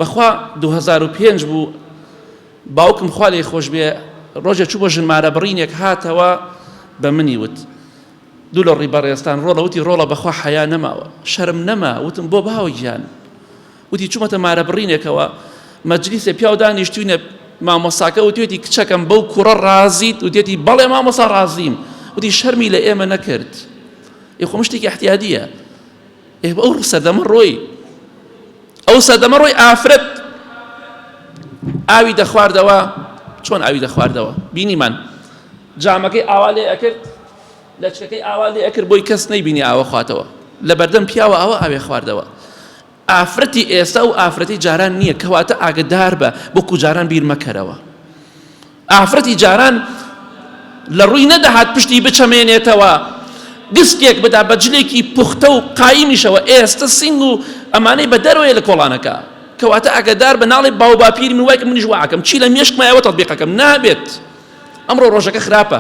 بەخوا 2005 بوو باوکم خوا لێی خۆش بێ ڕۆژێک چوو بۆ ژنمارە بڕینێک هاتەوە بە منی وت دوو لە ڕێی بەڕێستان ڕۆڵە وتی ڕۆڵە بەخوا حەیا نەماوە شەرم نەما وتم بۆ باوی گیان وتی چوومەتە مارە بڕینێکەوە مەجلیسێ پیاو دانیشتوینە مامۆساکە وتێتی کچەکەم بەو کوڕە ڕازیت وتێتی بەڵێ مامۆسا ڕازیم وتی شەرمی لە ئێمە نەکرد خۆ شتێکی احتیادیە ئەو سەردەمە ڕۆی ئەو سەردەمە ڕۆی ئافرەت ئاوی دەخواردەوە چۆن ئاوی دەخواردەوە بینیمان جامەکەی ئاوا لێ ئەکرد لەچکەکەی ئاوا لێ ئەکرد بۆی کەس نەیبینی ئاوە خواتەوە لە بەردەم پیاوە ئەوە ئاوێ خواردەوە ئافرەتی ئێستا و ئافرەتی جاران نییە کەواتە ئاگدار بە بۆکو جاران بیر مەکەرەوە ئافرەتی جاران لە ڕووی نەدەهات پشتی بچەمێنێتەوە دستێک بدا بەجلێکی پوختە و قایمیشەوە ئێستا سینگ و ئەمانەی بە دەرەوەیە لە کۆڵانەکە کەواتە ئاگدار بە ناڵی باو باپیری من وایکە منیش واکەم چی لە مێشکمایەوە تەطبیقەکەم نابێت ئەمڕۆ ڕۆژەکە خراپە